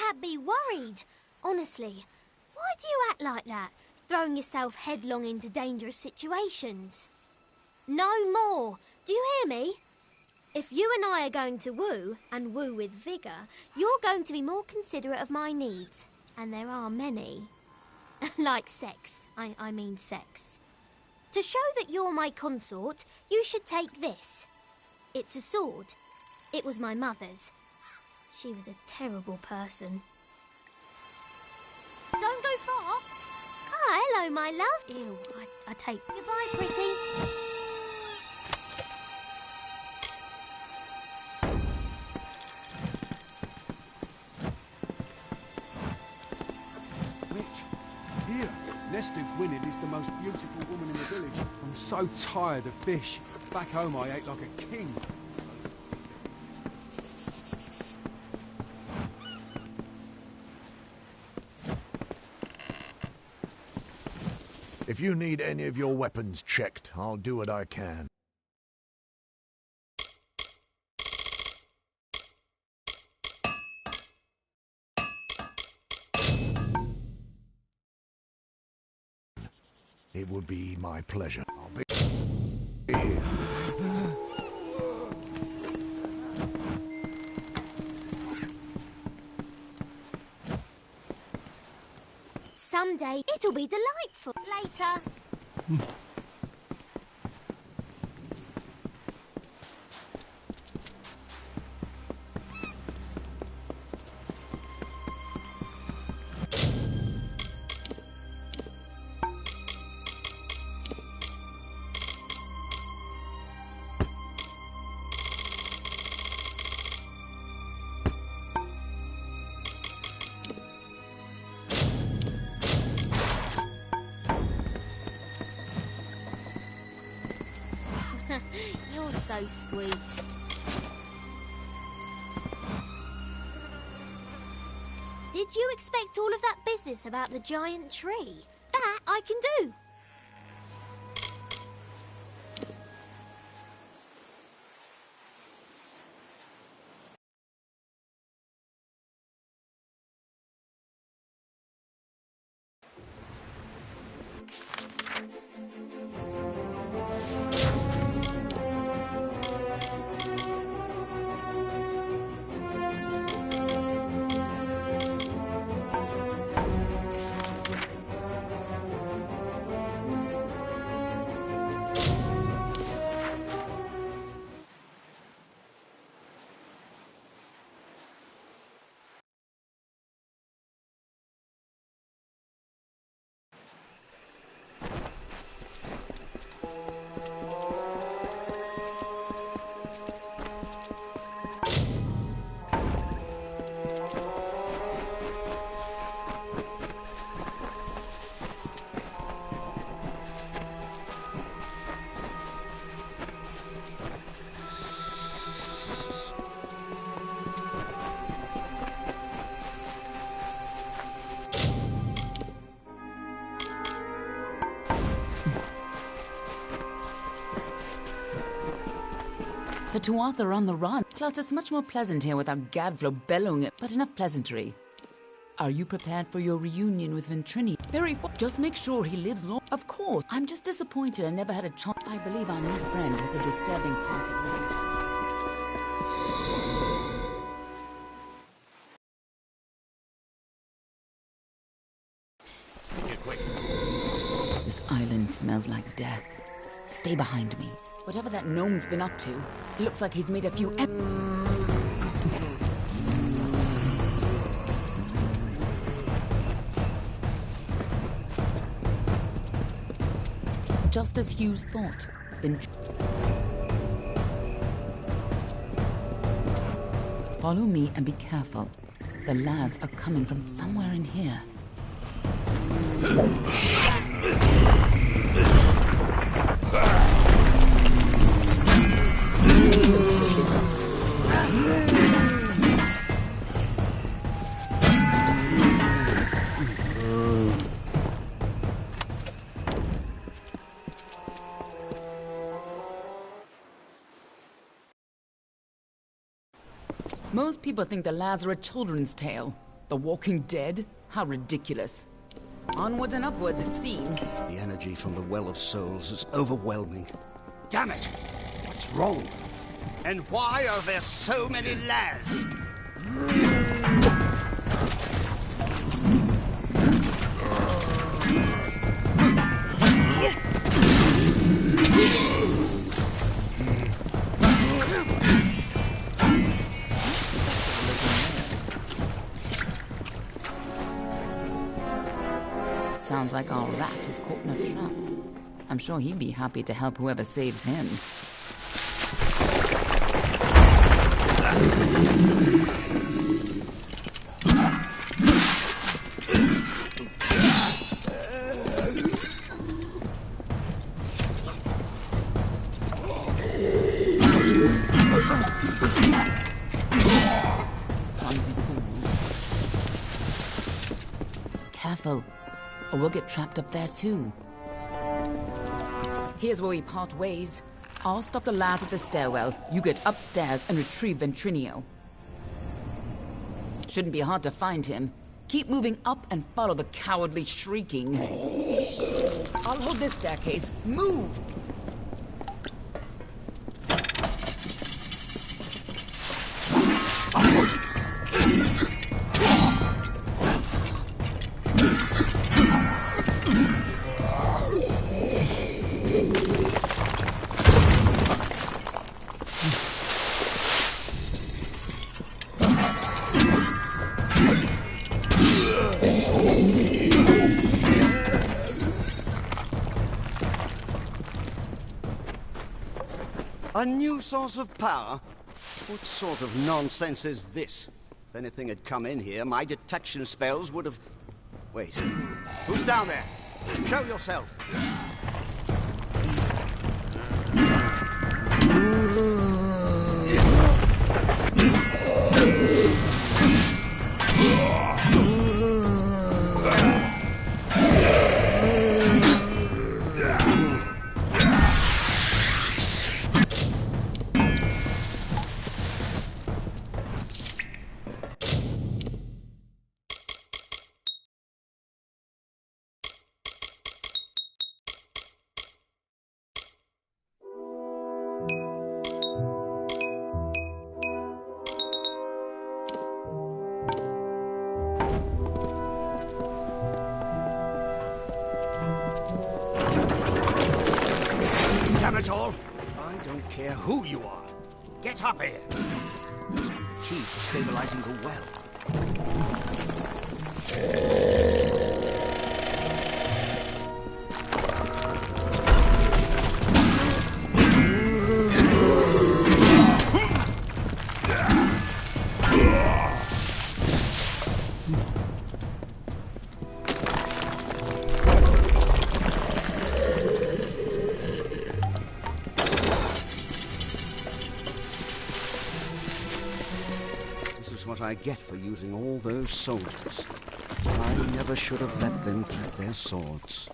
had me worried. Honestly, why do you act like that, throwing yourself headlong into dangerous situations? No more. Do you hear me? If you and I are going to woo, and woo with vigour, you're going to be more considerate of my needs. And there are many. Like sex. I mean sex. To show that you're my consort, you should take this. It's a sword. It was my mother's. She was a terrible person. Don't go far. Ah, hello, my love. Ew, I take... Goodbye, pretty. Here, Nesta Gwynedd is the most beautiful woman in the village. I'm so tired of fish. Back home I ate like a king. If you need any of your weapons checked, I'll do what I can. It would be my pleasure. I'll be here. Someday it'll be delightful. Later. You're so sweet. Did you expect all of that business about the giant tree? That I can do. The Tuatha are on the run. Plus, it's much more pleasant here without Gadflow bellowing it. But enough pleasantry. Are you prepared for your reunion with Ventrini? Just make sure he lives long. Of course. I'm just disappointed I never had a chance. I believe our new friend has a disturbing part. This island smells like death. Stay behind me. Whatever that gnome's been up to, it looks like he's made a few just as Hughes thought. Then follow me and be careful. The lads are coming from somewhere in here. Most people think the lads are a children's tale, The Walking Dead? How ridiculous. Onwards and upwards, it seems. The energy from the Well of Souls is overwhelming. Damn it! What's wrong? And why are there so many lads? Sounds like our rat is caught in a trap. I'm sure he'd be happy to help whoever saves him. Careful, or we'll get trapped up there too. Here's where we part ways. I'll stop the lads at the stairwell. You get upstairs and retrieve Ventrinio. Shouldn't be hard to find him. Keep moving up and follow the cowardly shrieking. I'll hold this staircase. Move! A new source of power? What sort of nonsense is this? If anything had come in here, my detection spells would have... Wait. Who's down there? Show yourself. Damn it all! I don't care who you are. Get up here! This will be the key to stabilizing the well. What I get for using all those soldiers. I never should have let them keep their swords.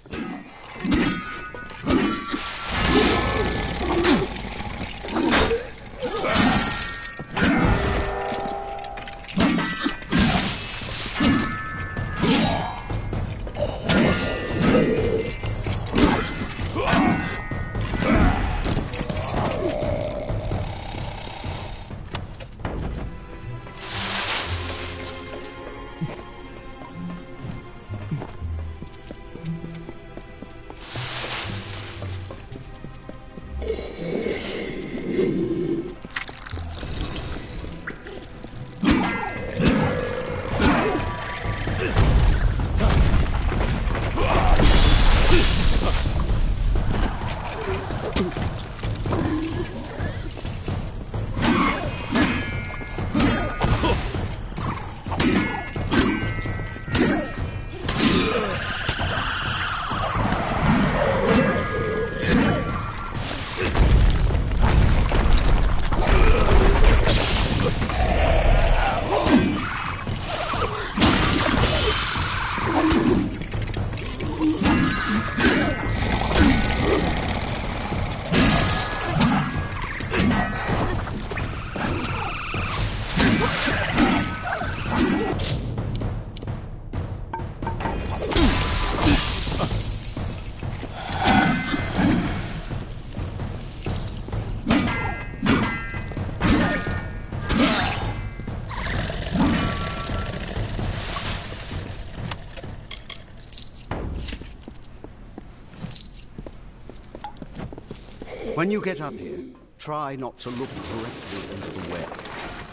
When you get up here, try not to look directly into the well.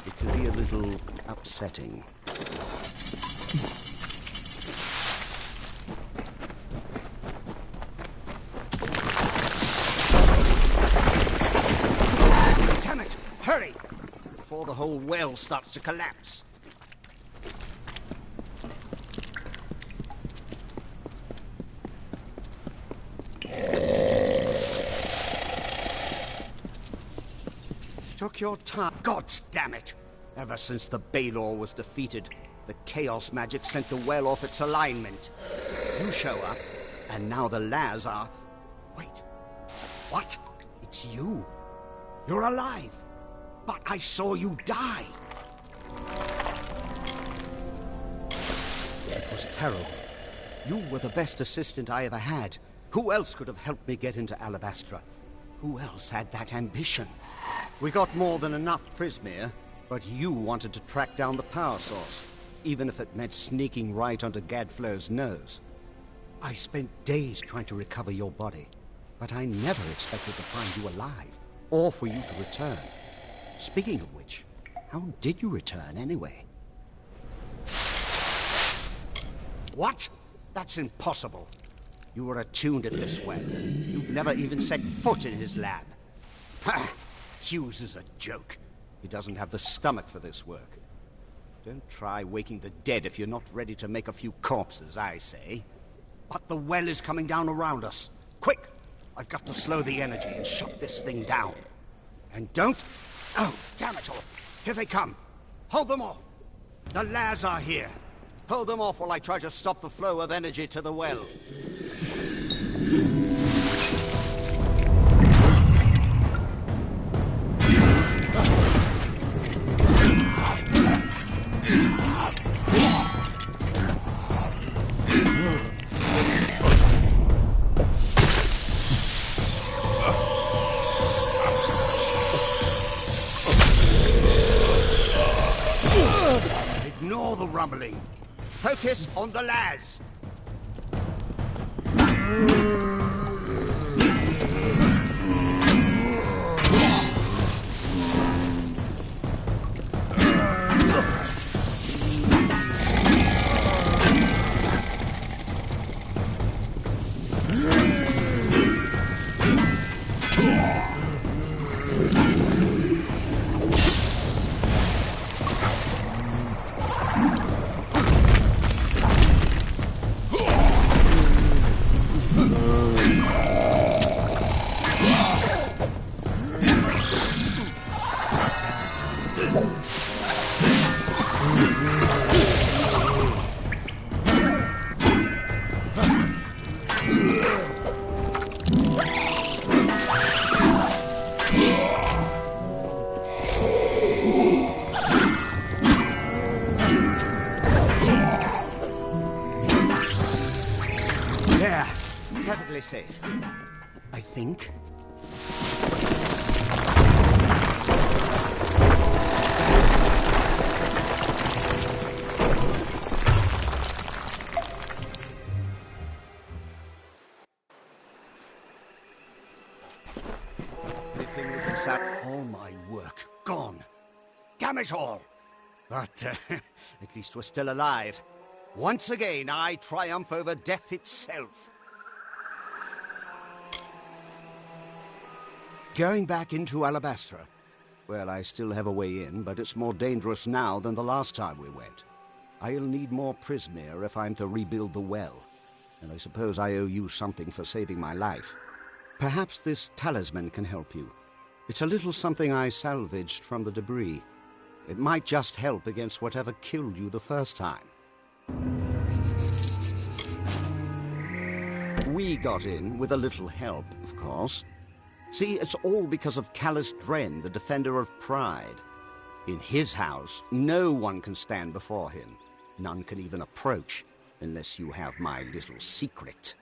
It can be a little upsetting. Damn it! Hurry! Before the whole well starts to collapse. Took your time. God damn it! Ever since the Baylor was defeated, the Chaos magic sent the well off its alignment. You show up, and now the Laz are... Wait. What? It's you. You're alive. But I saw you die. It was terrible. You were the best assistant I ever had. Who else could have helped me get into Alabastra? Who else had that ambition? We got more than enough Prismere, but you wanted to track down the power source, even if it meant sneaking right onto Gadflow's nose. I spent days trying to recover your body, but I never expected to find you alive, or for you to return. Speaking of which, how did you return anyway? What? That's impossible. You were attuned at this well. You've never even set foot in his lab. Ha! Hughes is a joke. He doesn't have the stomach for this work. Don't try waking the dead if you're not ready to make a few corpses, I say. But the well is coming down around us. Quick! I've got to slow the energy and shut this thing down. And don't... Oh, damn it all. Here they come. Hold them off. The Laz are here. Hold them off while I try to stop the flow of energy to the well. Ignore the rumbling. Focus on the Laz. There. Perfectly safe. I think. Everything we can sap. All my work gone. Damn it all! But at least we're still alive. Once again, I triumph over death itself. Going back into Alabastra. Well, I still have a way in, but it's more dangerous now than the last time we went. I'll need more Prismere if I'm to rebuild the well. And I suppose I owe you something for saving my life. Perhaps this talisman can help you. It's a little something I salvaged from the debris. It might just help against whatever killed you the first time. We got in with a little help, of course. See, it's all because of Callus Dren, the defender of pride. In his house, no one can stand before him. None can even approach, unless you have my little secret.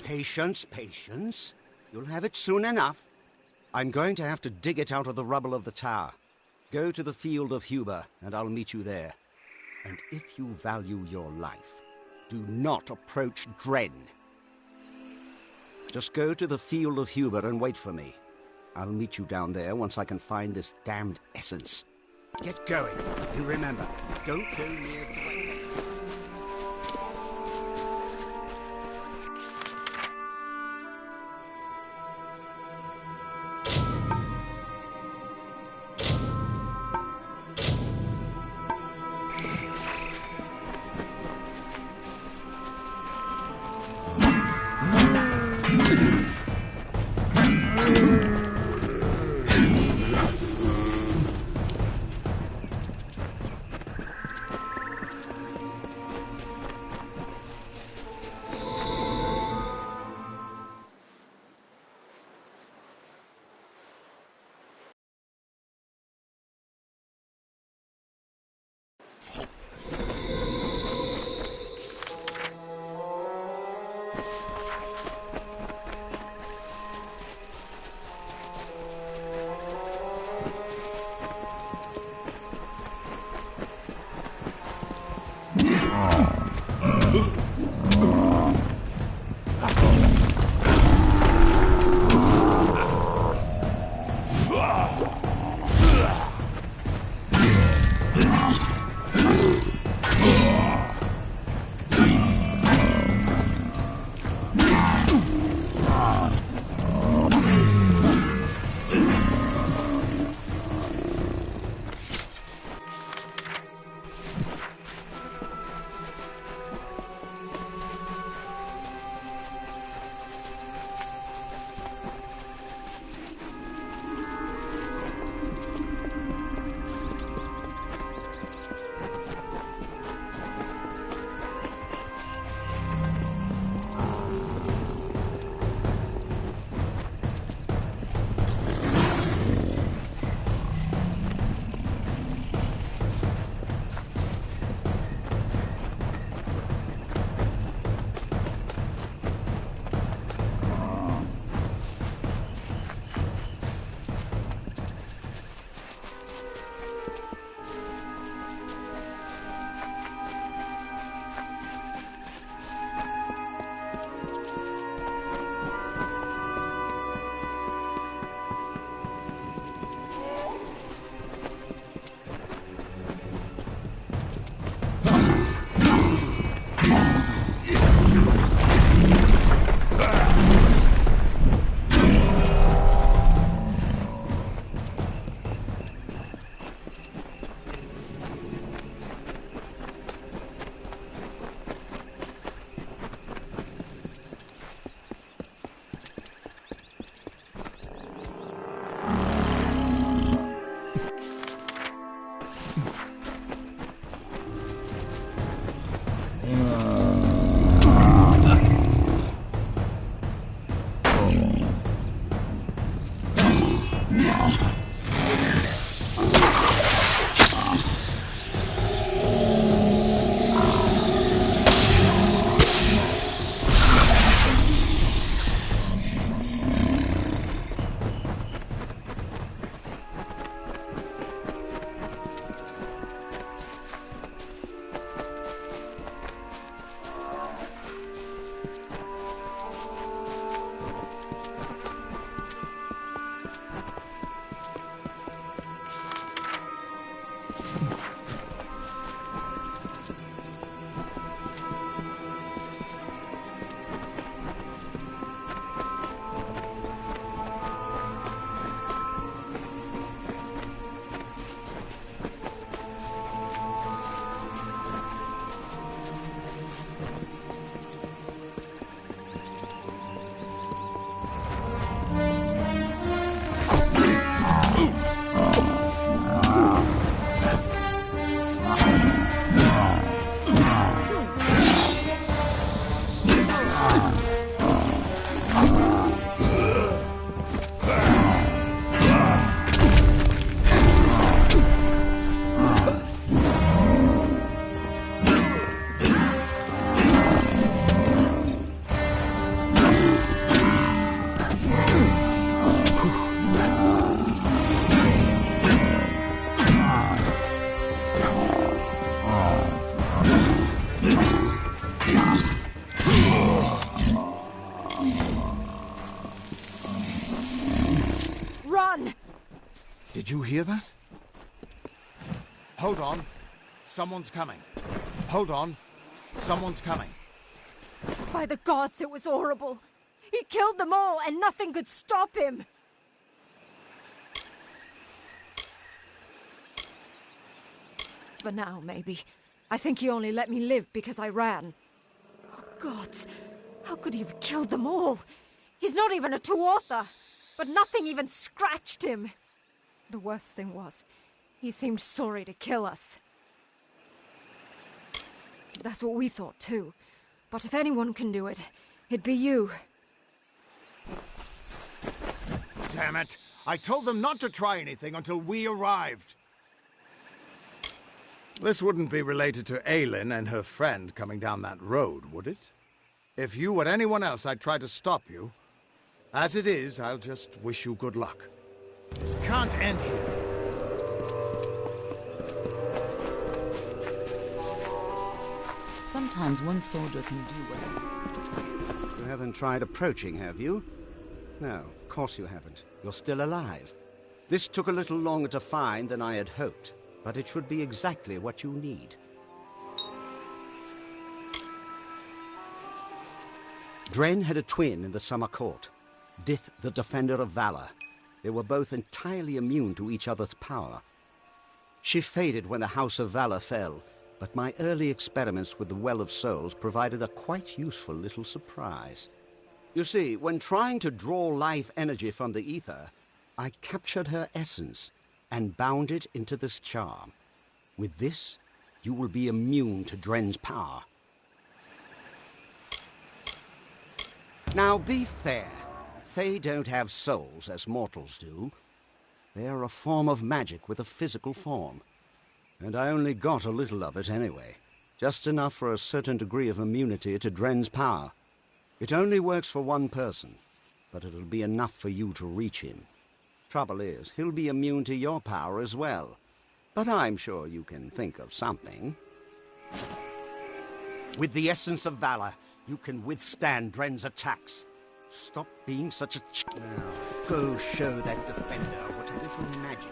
Patience, patience. You'll have it soon enough. I'm going to have to dig it out of the rubble of the tower. Go to the field of Huber, and I'll meet you there. And if you value your life, do not approach Dren. Just go to the Field of Huber and wait for me. I'll meet you down there once I can find this damned essence. Get going, and remember, don't go near the place. you hear that? Hold on. Someone's coming. Hold on. Someone's coming. By the gods, it was horrible. He killed them all, and nothing could stop him. For now, maybe. I think he only let me live because I ran. Oh, gods. How could he have killed them all? He's not even a two-author. But nothing even scratched him. The worst thing was, he seemed sorry to kill us. That's what we thought, too. But if anyone can do it, it'd be you. Damn it! I told them not to try anything until we arrived. This wouldn't be related to Aylin and her friend coming down that road, would it? If you or anyone else, I'd try to stop you. As it is, I'll just wish you good luck. This can't end here. Sometimes one soldier can do well. You haven't tried approaching, have you? No, of course you haven't. You're still alive. This took a little longer to find than I had hoped, but it should be exactly what you need. Dren had a twin in the Summer Court, Dith the Defender of Valor. They were both entirely immune to each other's power. She faded when the House of Valor fell, but my early experiments with the Well of Souls provided a quite useful little surprise. You see, when trying to draw life energy from the ether, I captured her essence and bound it into this charm. With this, you will be immune to Dren's power. Now, be fair. Fae don't have souls as mortals do. They are a form of magic with a physical form. And I only got a little of it anyway. Just enough for a certain degree of immunity to Dren's power. It only works for one person, but it'll be enough for you to reach him. Trouble is, he'll be immune to your power as well. But I'm sure you can think of something. With the Essence of Valor, you can withstand Dren's attacks. Stop being such a Now, go show that defender what a little magic...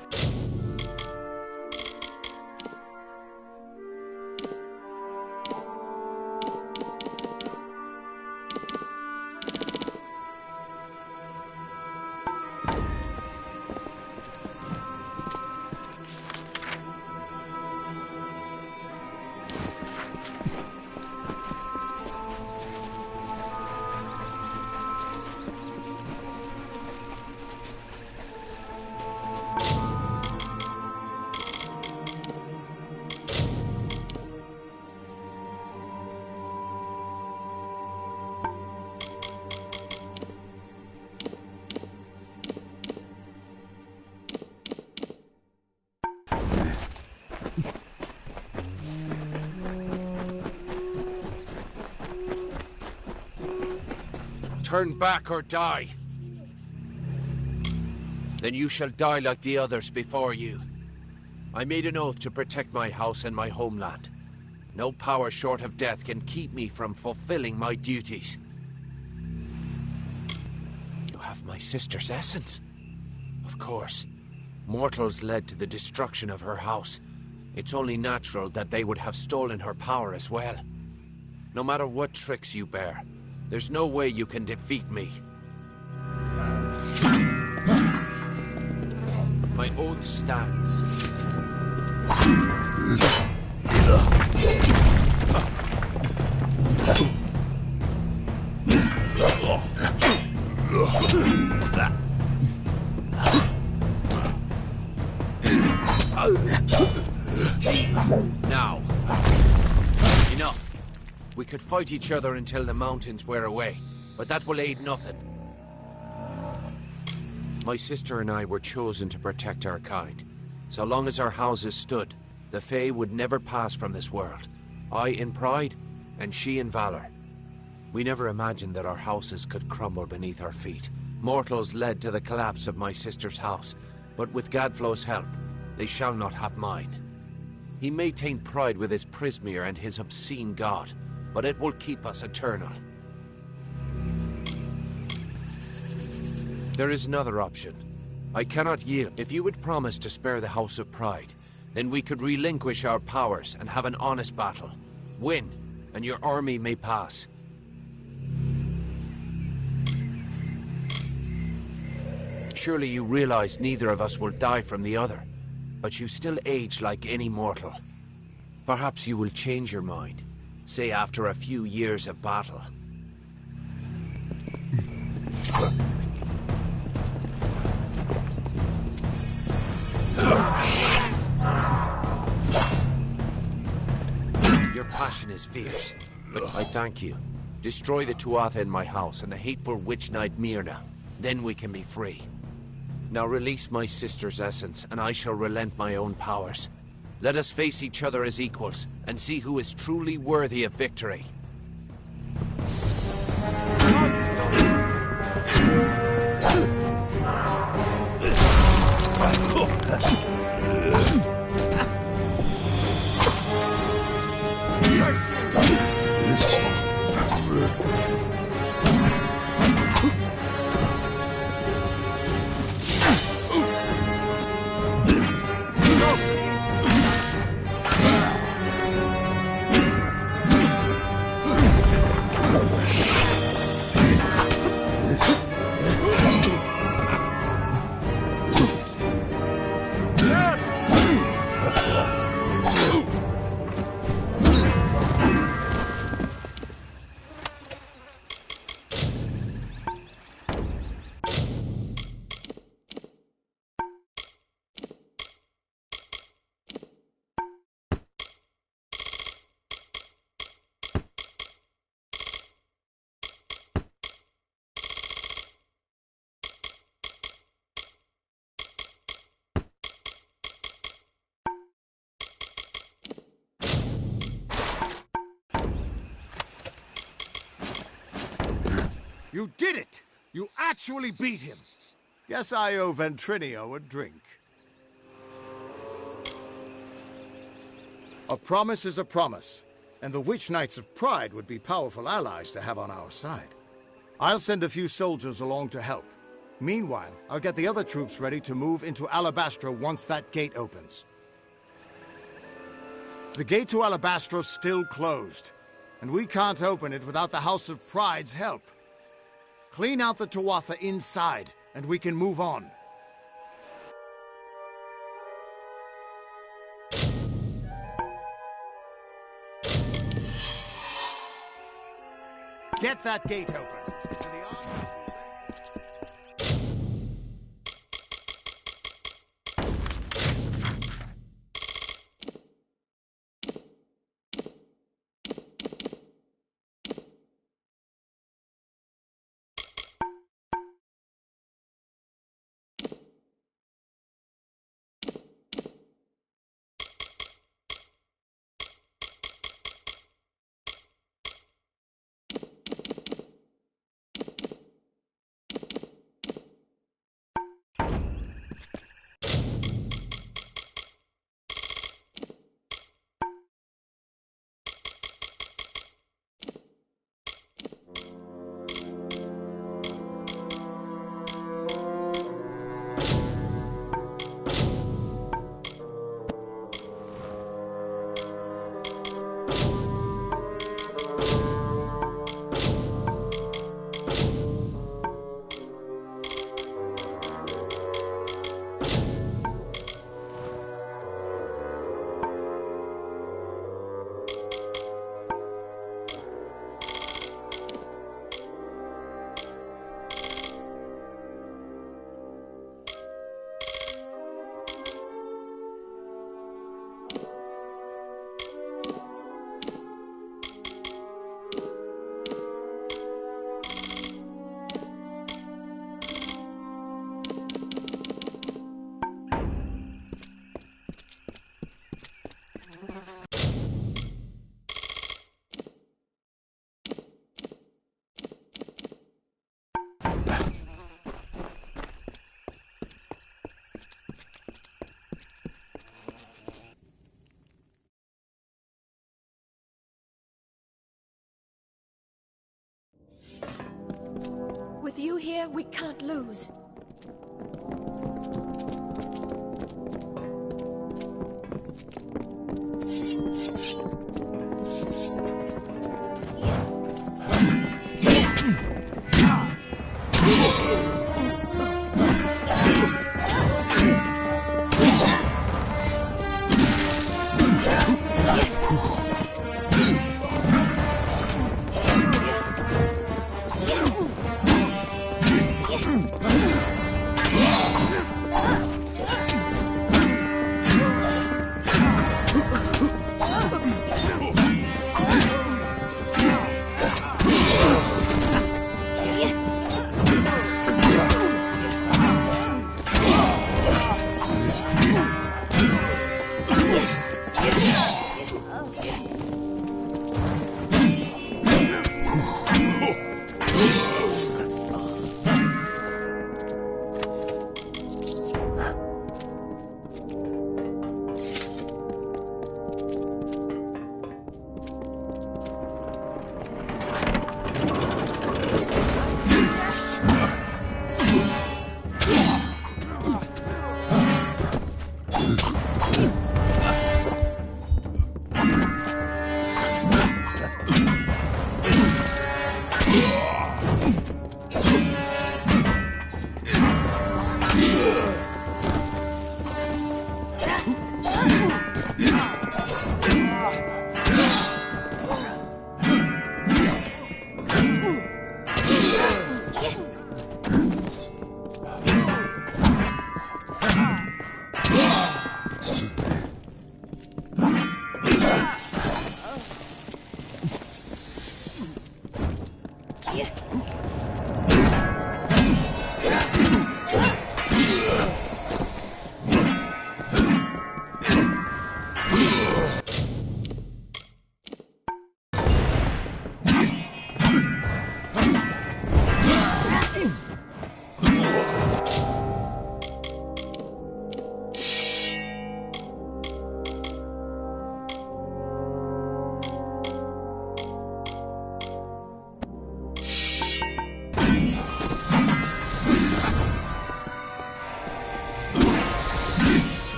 Turn back or die. Then you shall die like the others before you. I made an oath to protect my house and my homeland. No power short of death can keep me from fulfilling my duties. You have my sister's essence? Of course. Mortals led to the destruction of her house. It's only natural that they would have stolen her power as well. No matter what tricks you bear, there's no way you can defeat me. My oath stands. Now, enough. We could fight each other until the mountains wear away, but that will aid nothing. My sister and I were chosen to protect our kind. So long as our houses stood, the Fae would never pass from this world. I in pride, and she in valor. We never imagined that our houses could crumble beneath our feet. Mortals led to the collapse of my sister's house, but with Gadflow's help, they shall not have mine. He may taint pride with his Prismere and his obscene god, but it will keep us eternal. There is another option. I cannot yield. If you would promise to spare the House of Pride, then we could relinquish our powers and have an honest battle. Win, and your army may pass. Surely you realize neither of us will die from the other, but you still age like any mortal. Perhaps you will change your mind, say after a few years of battle. Your passion is fierce, but I thank you. Destroy the Tuatha in my house and the hateful witch knight Myrna. Then we can be free. Now release my sister's essence, and I shall relent my own powers. Let us face each other as equals, and see who is truly worthy of victory. You did it! You actually beat him! Guess I owe Ventrinio a drink. A promise is a promise, and the Witch Knights of Pride would be powerful allies to have on our side. I'll send a few soldiers along to help. Meanwhile, I'll get the other troops ready to move into Alabastra once that gate opens. The gate to Alabastra's still closed, and we can't open it without the House of Pride's help. Clean out the Tuatha inside, and we can move on. Get that gate open. And the army... With you here, we can't lose.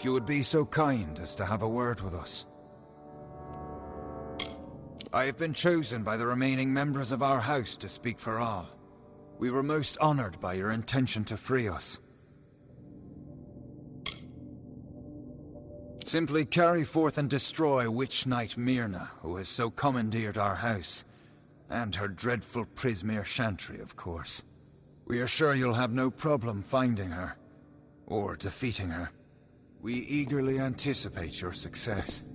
If you would be so kind as to have a word with us. I have been chosen by the remaining members of our house to speak for all. We were most honored by your intention to free us. Simply carry forth and destroy Witch Knight Myrna, who has so commandeered our house. And her dreadful Prismere Chantry, of course. We are sure you'll have no problem finding her, or defeating her. We eagerly anticipate your success.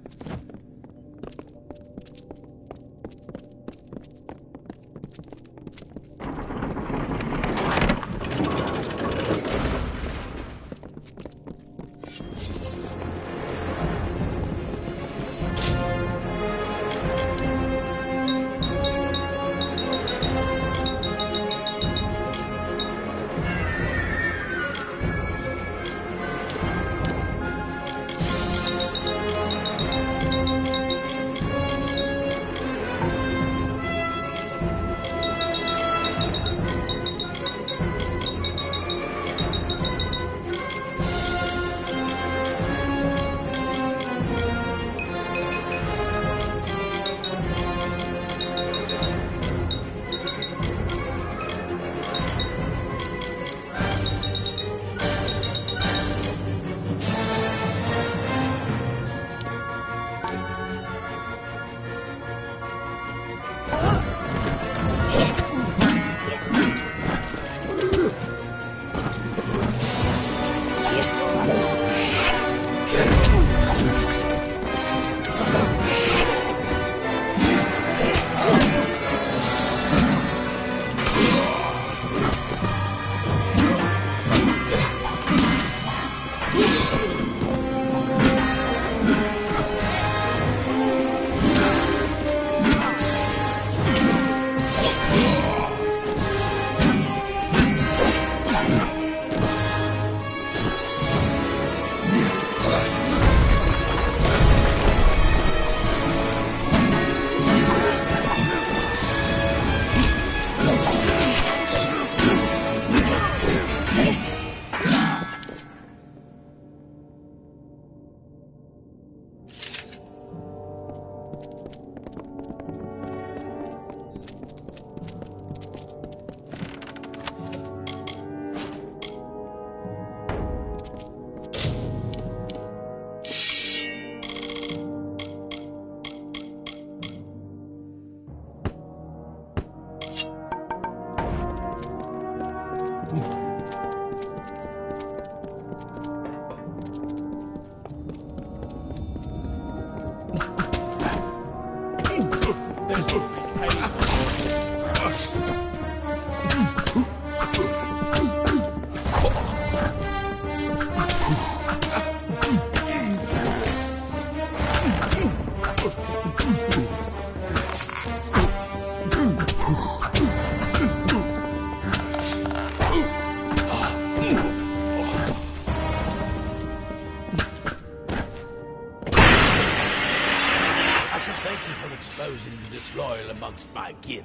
Exposing the disloyal amongst my kin.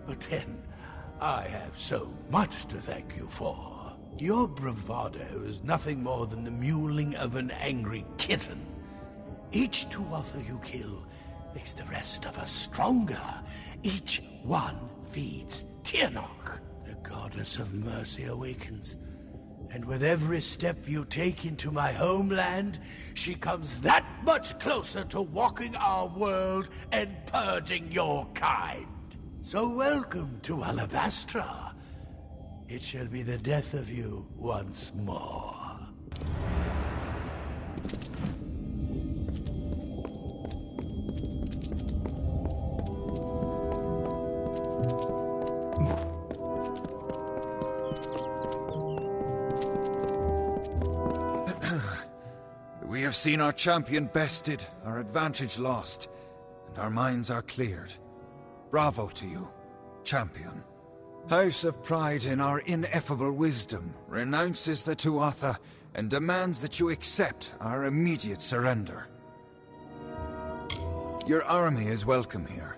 But then, I have so much to thank you for. Your bravado is nothing more than the mewling of an angry kitten. Each Tuatha you kill makes the rest of us stronger. Each one feeds Tirnoch. The goddess of mercy awakens. And with every step you take into my homeland, she comes that much closer to walking our world and purging your kind. So welcome to Alabastra. It shall be the death of you once more. We have seen our champion bested, our advantage lost, and our minds are cleared. Bravo to you, champion. House of Pride, in our ineffable wisdom, renounces the Tuatha and demands that you accept our immediate surrender. Your army is welcome here.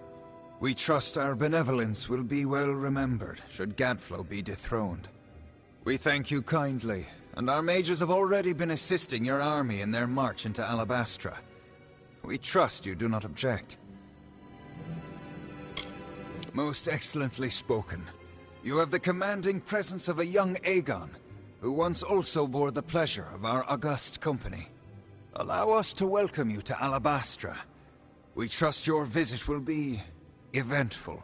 We trust our benevolence will be well remembered should Gadflow be dethroned. We thank you kindly, and our mages have already been assisting your army in their march into Alabastra. We trust you do not object. Most excellently spoken. You have the commanding presence of a young Aegon, who once also bore the pleasure of our august company. allow us to welcome you to Alabastra. We trust your visit will be eventful.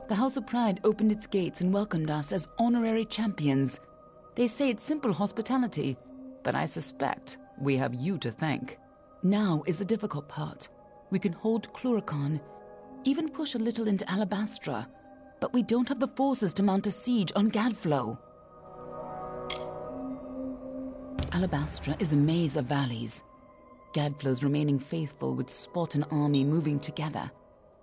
The House of Pride opened its gates and welcomed us as honorary champions. They say it's simple hospitality, but I suspect we have you to thank. Now is the difficult part. We can hold Cluracan, even push a little into Alabastra, but we don't have the forces to mount a siege on Gadflow. Alabastra is a maze of valleys. Gadflow's remaining faithful would spot an army moving together,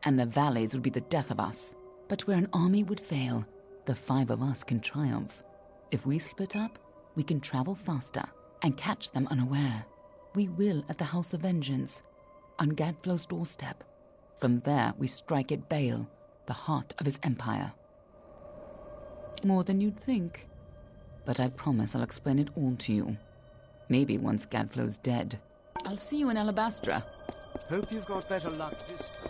and the valleys would be the death of us. But where an army would fail, the 5 of us can triumph. If we split up, we can travel faster and catch them unaware. We will at the House of Vengeance, on Gadflow's doorstep. From there, we strike at Bale, the heart of his empire. More than you'd think. But I promise I'll explain it all to you. Maybe once Gadflow's dead. I'll see you in Alabastra. Hope you've got better luck this time.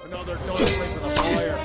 Another dumpling with a fire.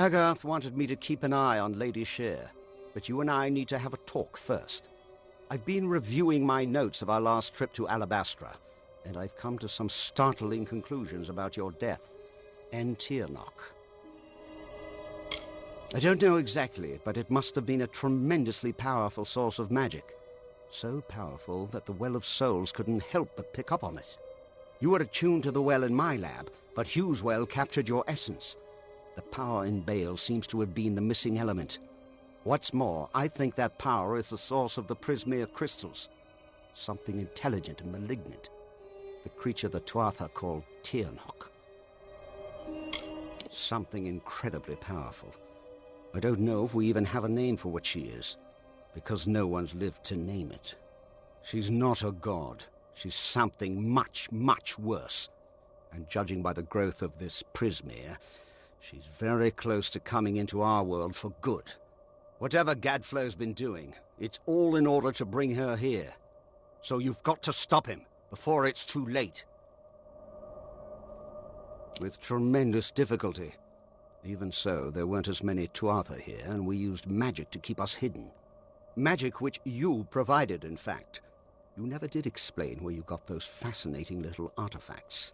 Agarth wanted me to keep an eye on Lady Sher, but you and I need to have a talk first. I've been reviewing my notes of our last trip to Alabastra, and I've come to some startling conclusions about your death and Tiernock. I don't know exactly, but it must have been a tremendously powerful source of magic. So powerful that the Well of Souls couldn't help but pick up on it. You were attuned to the well in my lab, but Hugh's well captured your essence. The power in Bale seems to have been the missing element. What's more, I think that power is the source of the Prismere crystals. Something intelligent and malignant. The creature the Tuatha called Tiernock. Something incredibly powerful. I don't know if we even have a name for what she is, because no one's lived to name it. She's not a god. She's something much, much worse. And judging by the growth of this Prismere, she's very close to coming into our world for good. Whatever Gadflow's been doing, it's all in order to bring her here. So you've got to stop him before it's too late. With tremendous difficulty. Even so, there weren't as many Tuatha here, and we used magic to keep us hidden. Magic which you provided, in fact. You never did explain where you got those fascinating little artifacts.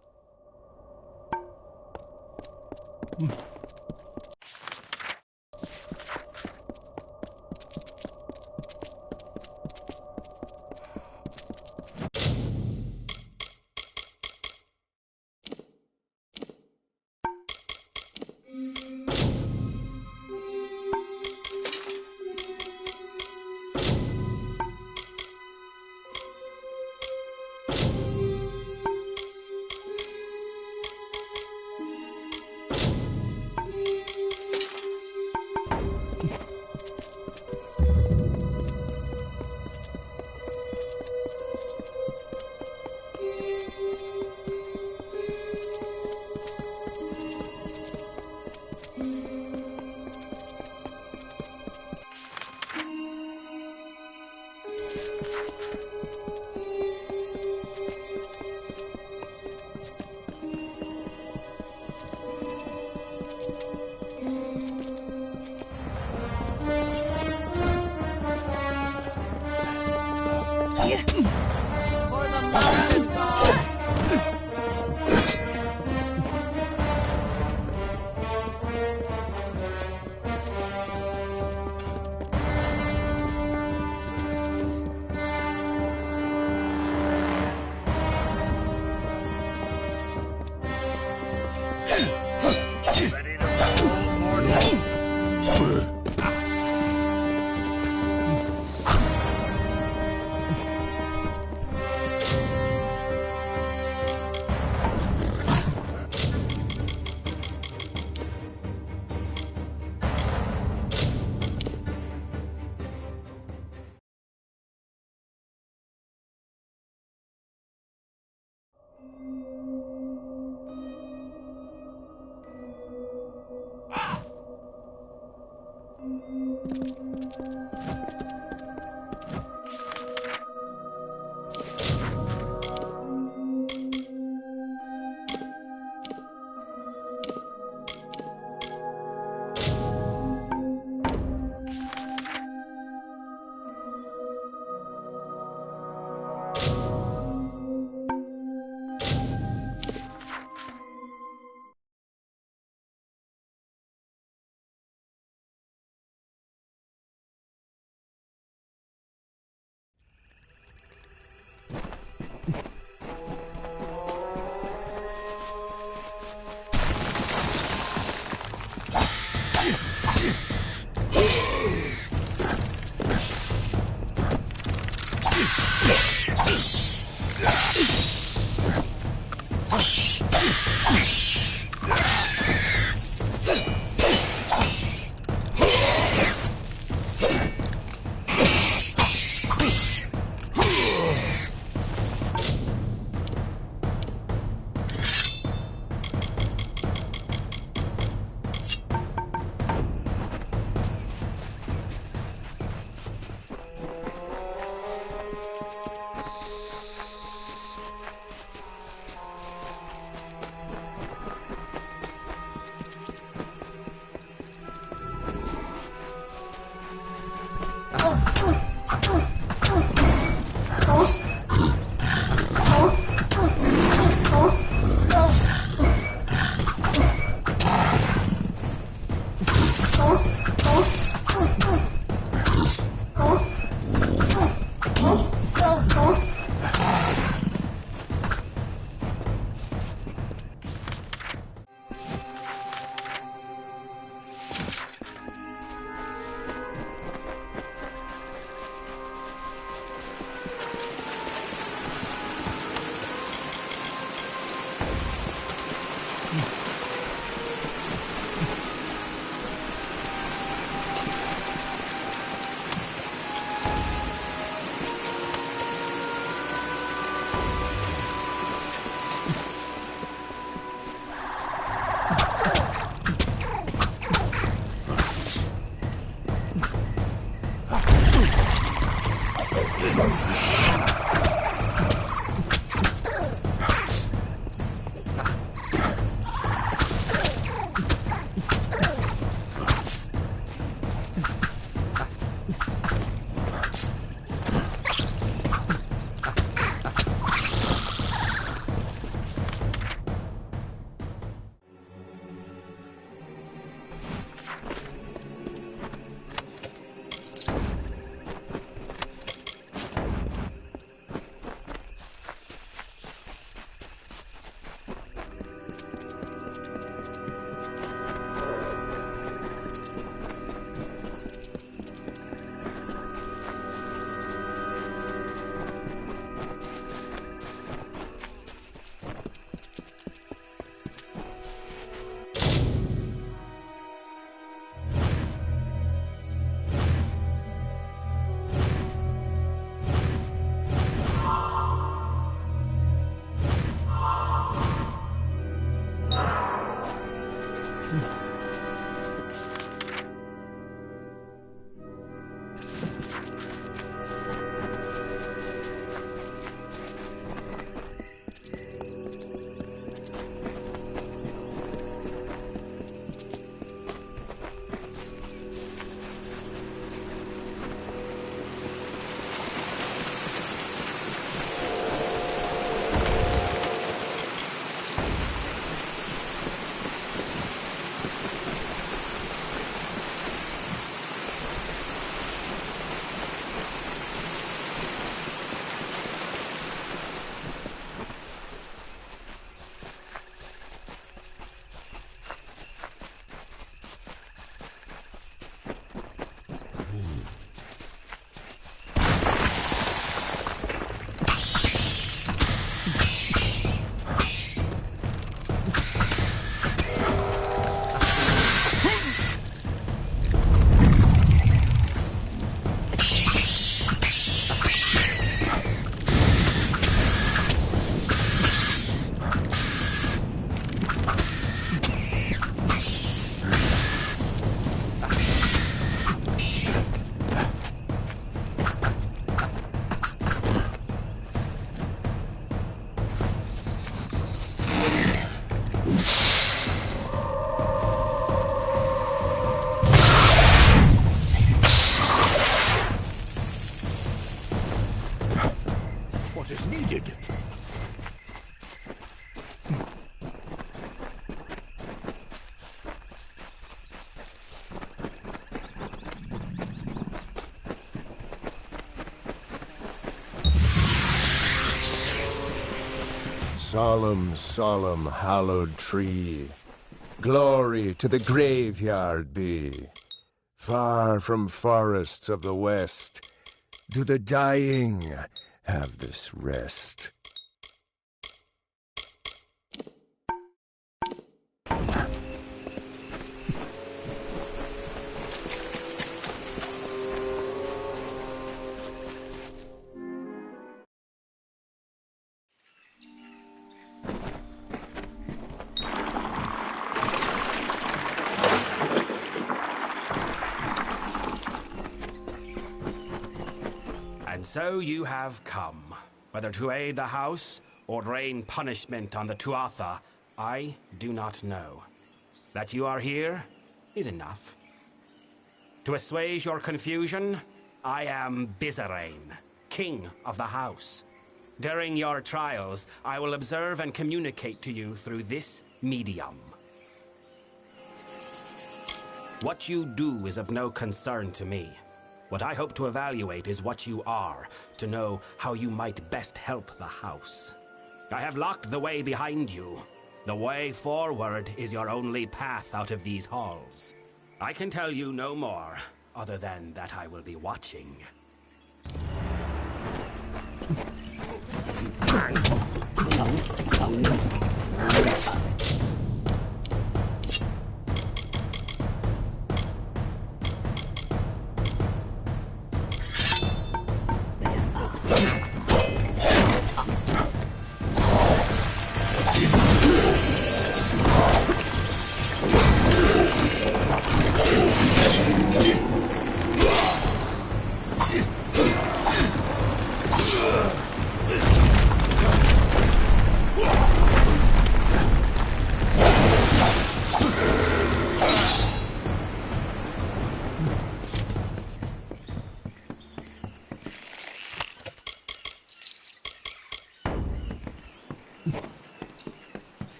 What is needed? Solemn, solemn, hallowed tree, glory to the graveyard be. Far from forests of the west, do the dying have this rest. And so you have come, whether to aid the house or rain punishment on the Tuatha, I do not know. That you are here is enough. To assuage your confusion, I am Bizarane, king of the house. During your trials, I will observe and communicate to you through this medium. What you do is of no concern to me. What I hope to evaluate is what you are, to know how you might best help the house. I have locked the way behind you. The way forward is your only path out of these halls. I can tell you no more, other than that I will be watching.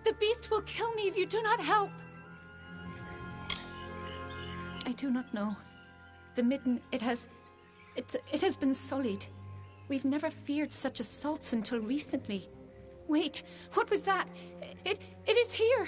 The beast will kill me if you do not help. I do not know. The mitten, it has been sullied. We've never feared such assaults until recently. Wait, what was that? It is here.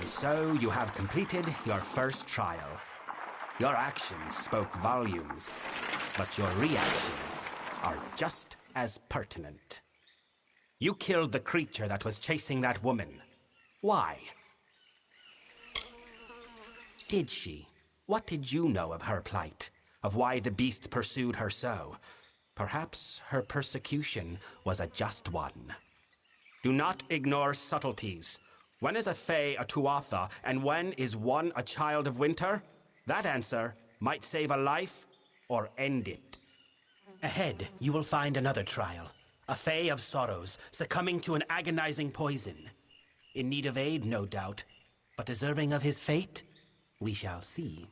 So you have completed your first trial. Your actions spoke volumes, but your reactions are just as pertinent. You killed the creature that was chasing that woman. Why? Did she? What did you know of her plight? Of why the beast pursued her so? Perhaps her persecution was a just one. Do not ignore subtleties. When is a Fae a Tuatha, and when is one a child of winter? That answer might save a life or end it. Ahead, you will find another trial. A Fae of sorrows, succumbing to an agonizing poison. In need of aid, no doubt, but deserving of his fate? We shall see.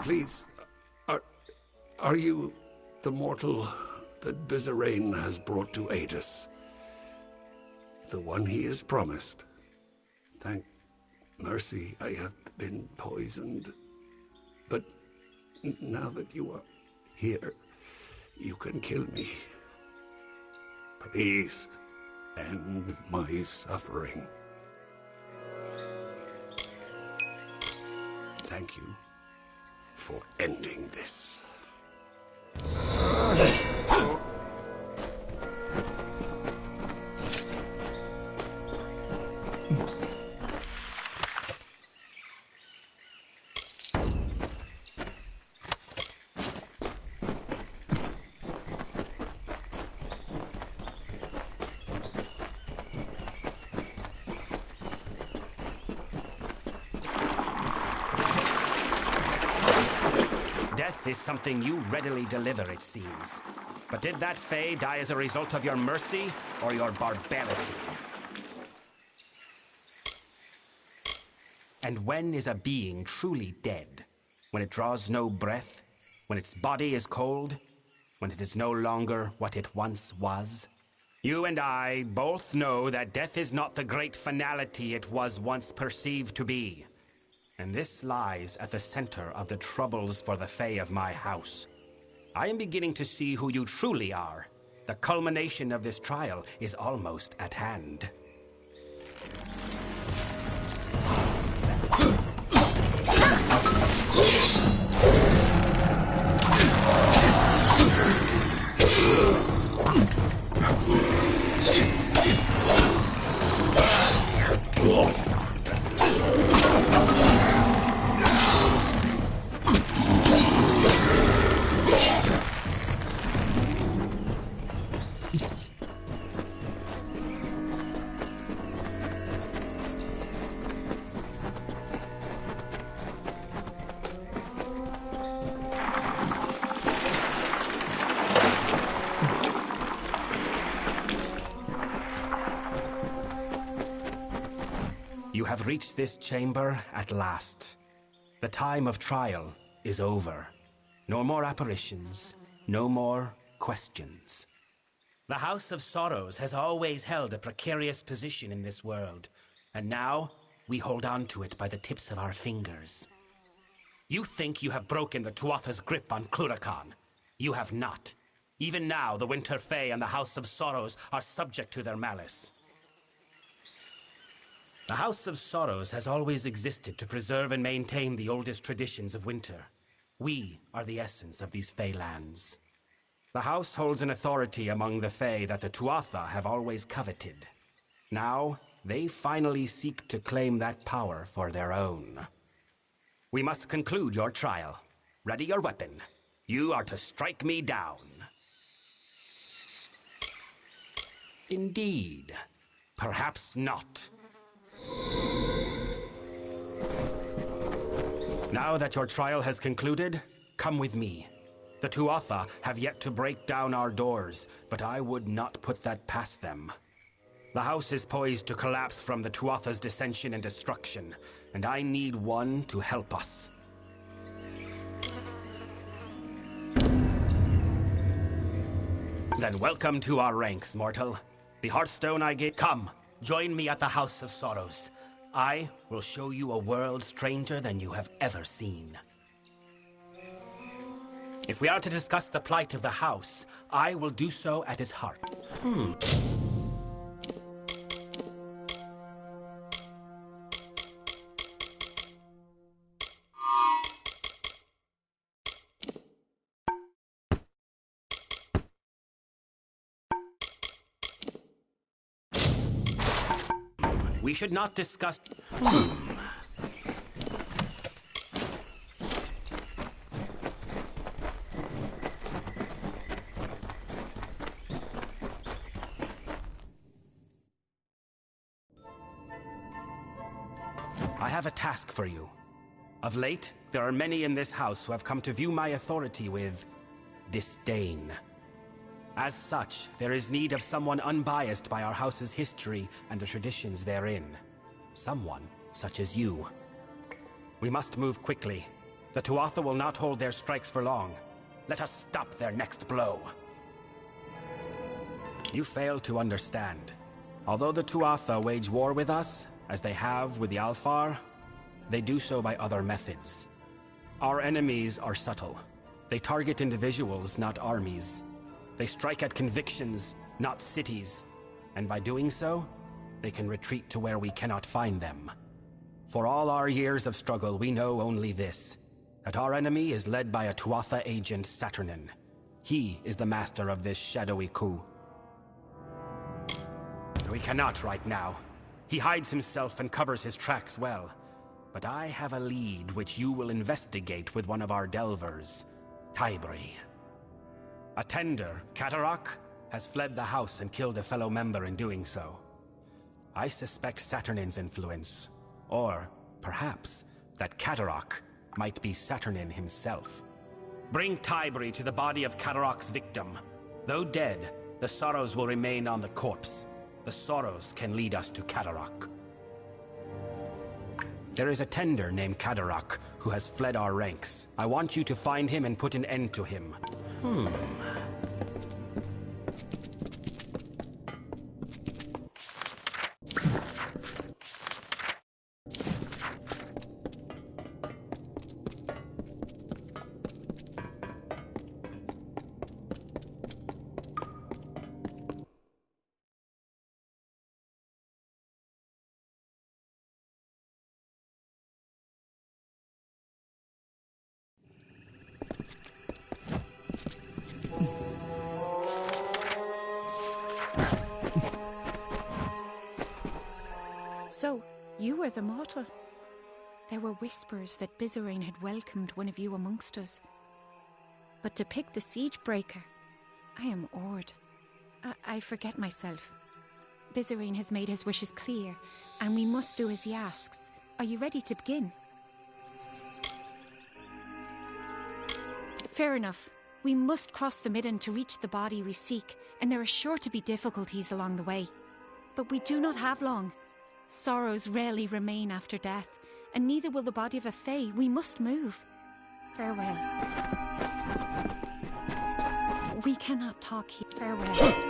Please, are you the mortal that Bizarrain has brought to aid us? The one he is promised? Thank mercy I have been poisoned. But now that you are here, you can kill me. Please, end my suffering. Thank you for ending this. Death is something you readily deliver, it seems. But did that Fae die as a result of your mercy or your barbarity? And when is a being truly dead? When it draws no breath? When its body is cold? when it is no longer what it once was? You and I both know that death is not the great finality it was once perceived to be. And this lies at the center of the troubles for the Fae of my house. I am beginning to see who you truly are. The culmination of this trial is almost at hand. You have reached this chamber at last. The time of trial is over. No more apparitions, no more questions. The House of Sorrows has always held a precarious position in this world, and now we hold on to it by the tips of our fingers. You think you have broken the Tuatha's grip on Cluracan. You have not. Even now, the Winter Fae and the House of Sorrows are subject to their malice. The House of Sorrows has always existed to preserve and maintain the oldest traditions of winter. We are the essence of these Fae lands. The House holds an authority among the Fae that the Tuatha have always coveted. Now, they finally seek to claim that power for their own. We must conclude your trial. Ready your weapon. You are to strike me down. Indeed. Perhaps not. Now that your trial has concluded, come with me. The Tuatha have yet to break down our doors, but I would not put that past them. The house is poised to collapse from the Tuatha's dissension and destruction, and I need one to help us. Then welcome to our ranks, mortal. The Hearthstone I gave. Come, join me at the House of Sorrows. I will show you a world stranger than you have ever seen. If we are to discuss the plight of the house, I will do so at his heart. We should not discuss... I have a task for you. Of late, there are many in this house who have come to view my authority with disdain. As such, there is need of someone unbiased by our house's history and the traditions therein. Someone such as you. We must move quickly. The Tuatha will not hold their strikes for long. Let us stop their next blow. You fail to understand. Although the Tuatha wage war with us, as they have with the Alfar, they do so by other methods. Our enemies are subtle. They target individuals, not armies. They strike at convictions, not cities. And by doing so, they can retreat to where we cannot find them. For all our years of struggle, we know only this, that our enemy is led by a Tuatha agent, Saturnin. He is the master of this shadowy coup. We cannot right now. He hides himself and covers his tracks well. But I have a lead which you will investigate with one of our delvers, Tybri. A tender, Catarak, has fled the house and killed a fellow member in doing so. I suspect Saturnin's influence, or perhaps that Catarak might be Saturnin himself. Bring Tybri to the body of Catarak's victim. Though dead, the Sorrows will remain on the corpse. The Sorrows can lead us to Catarak. There is a tender named Catarak who has fled our ranks. I want you to find him and put an end to him. You were the mortal. There were whispers that Bizarine had welcomed one of you amongst us. But to pick the siege breaker, I am awed. I forget myself. Bizarine has made his wishes clear, and we must do as he asks. Are you ready to begin? Fair enough. We must cross the midden to reach the body we seek, and there are sure to be difficulties along the way. But we do not have long. Sorrows rarely remain after death, and neither will the body of a fae. We must move. Farewell. We cannot talk here. Farewell.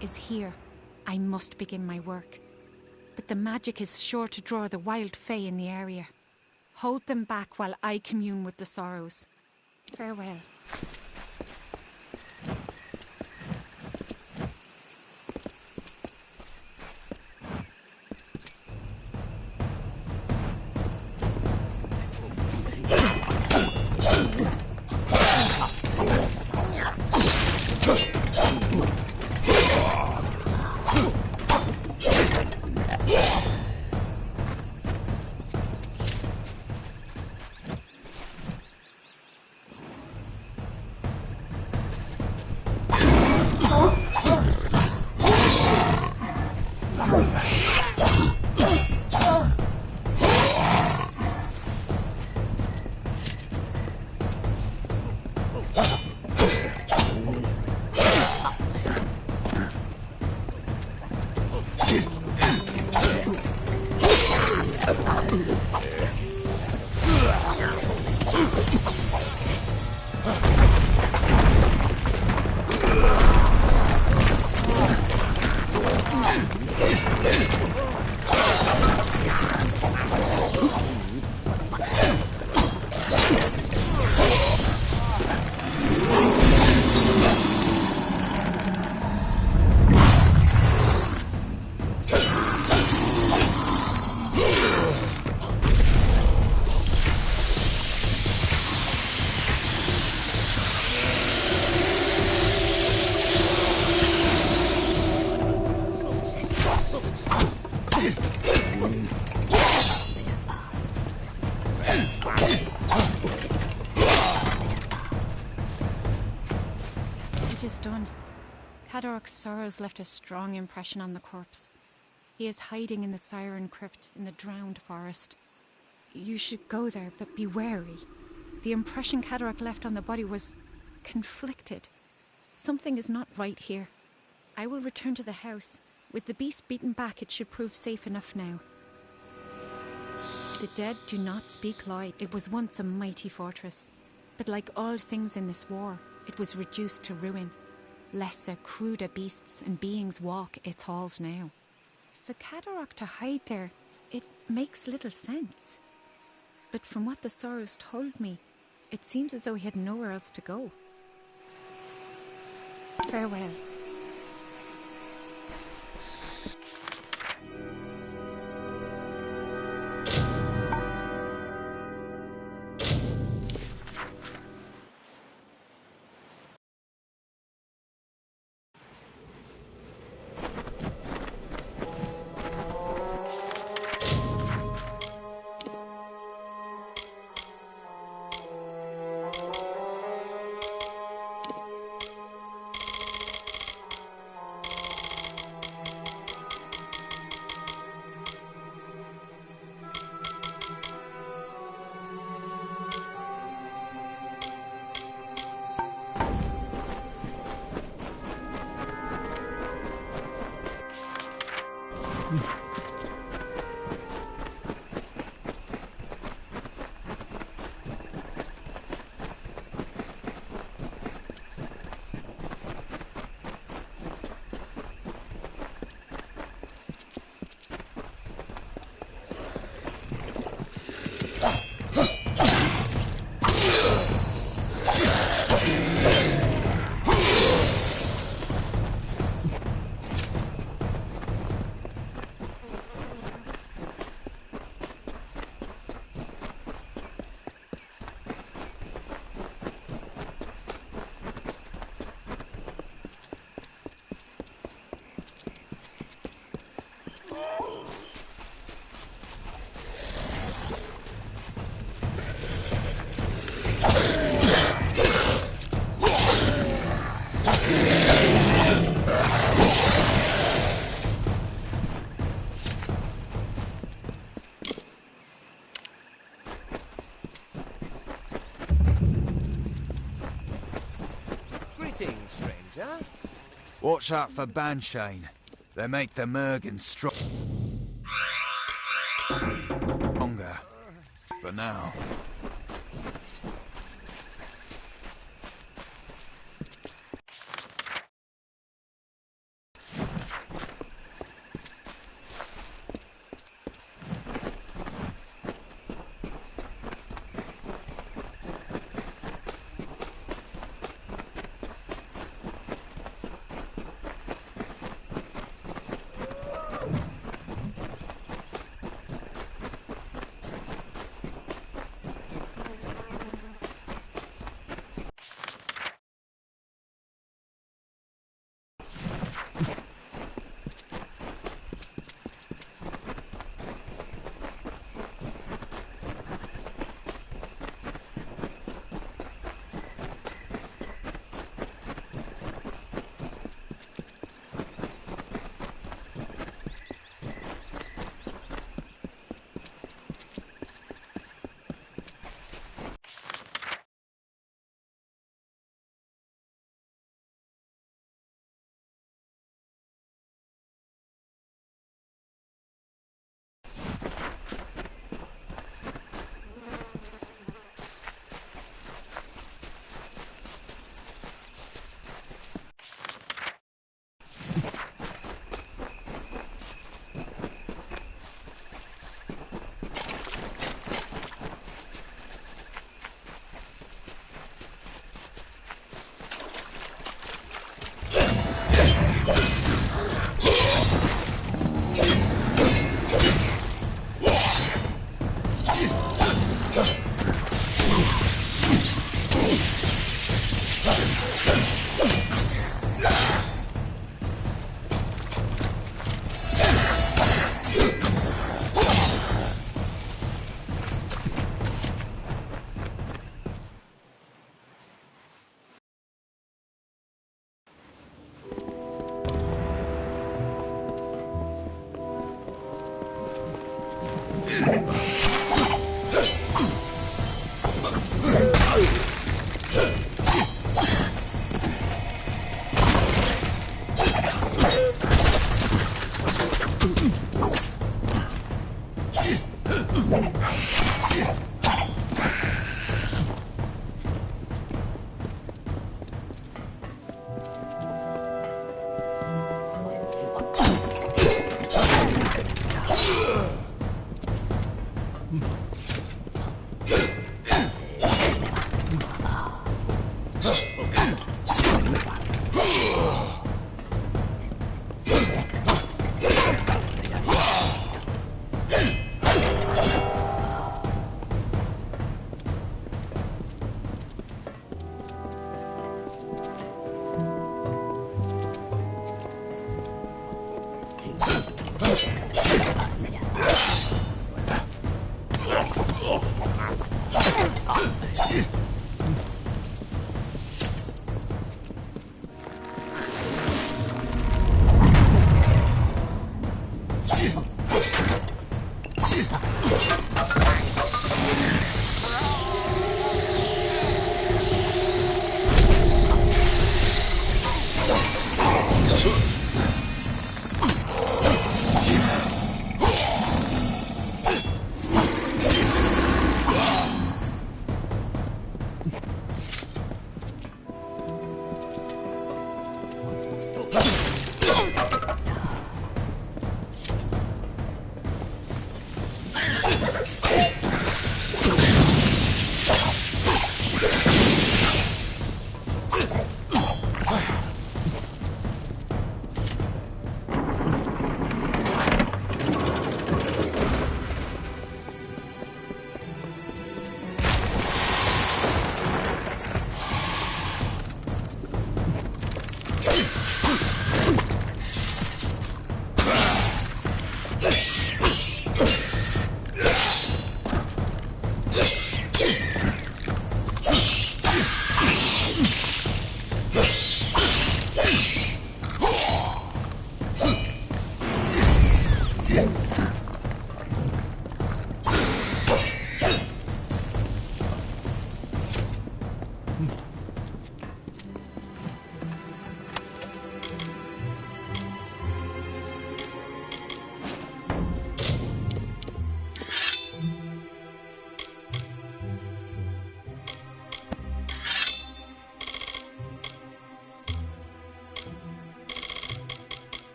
Is here. I must begin my work. But the magic is sure to draw the wild fae in the area. Hold them back while I commune with the sorrows. Farewell. It is done. Cadoric's sorrows left a strong impression on the corpse. He is hiding in the Siren Crypt in the Drowned Forest. You should go there, but be wary. The impression Cataract left on the body was conflicted. Something is not right here. I will return to the house. With the beast beaten back, it should prove safe enough now. The dead do not speak lie. It was once a mighty fortress. But like all things in this war, it was reduced to ruin. Lesser, cruder beasts and beings walk its halls now. For Cataract to hide there, it makes little sense. But from what the Sorrows told me, it seems as though he had nowhere else to go. Farewell. Stranger. Watch out for Banshane. They make the Mergans stronger. For now.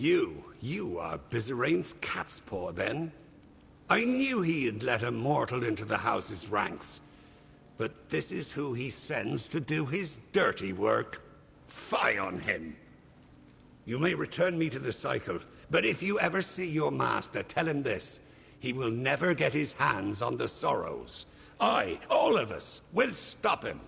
You are Bizerane's cat's paw, then? I knew he had let a mortal into the house's ranks. But this is who he sends to do his dirty work. Fie on him! You may return me to the cycle, but if you ever see your master, tell him this. He will never get his hands on the Sorrows. All of us, will stop him.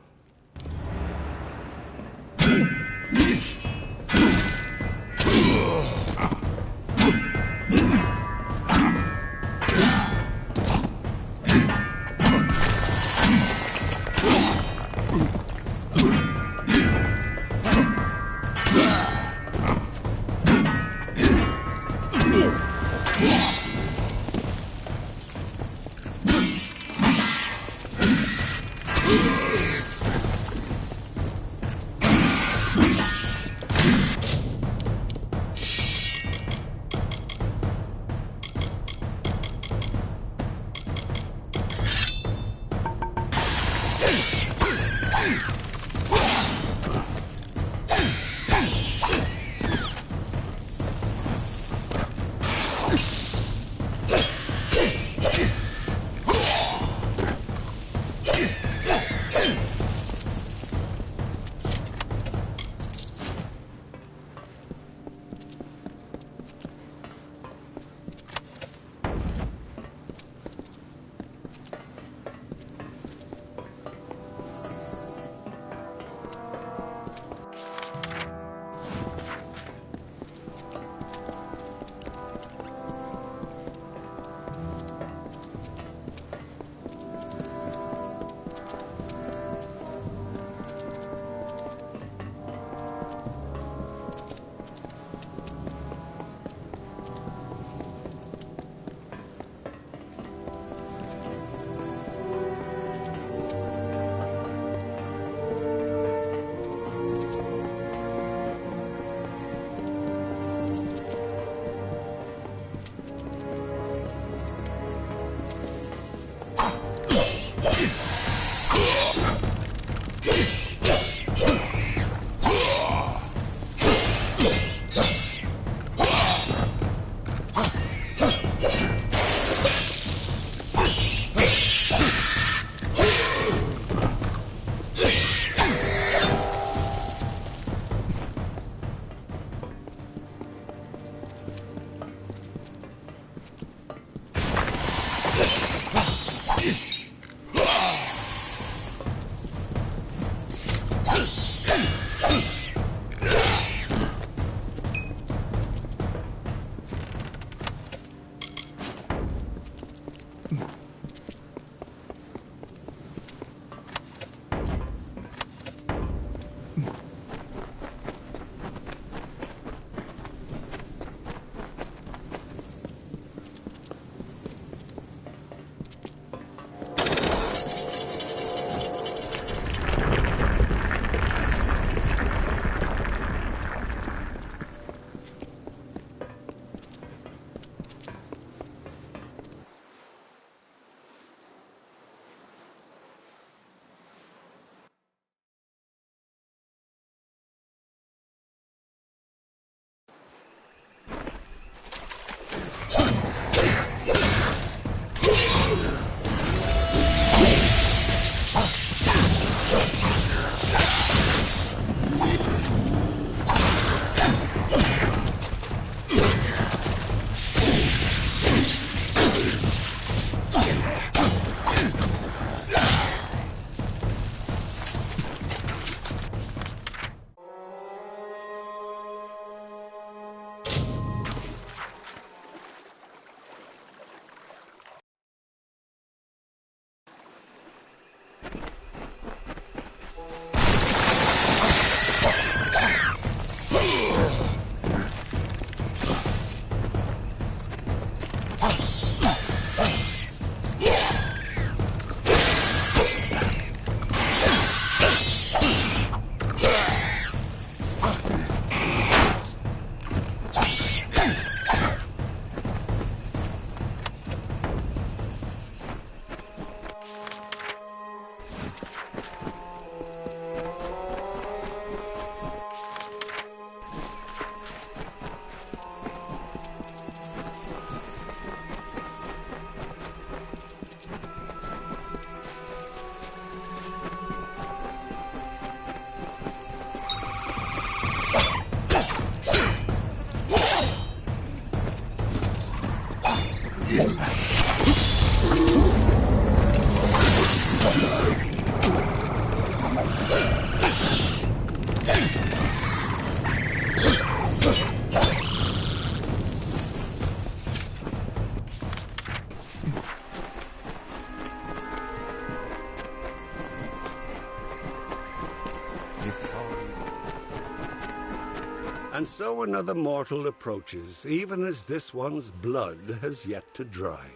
And so another mortal approaches, even as this one's blood has yet to dry.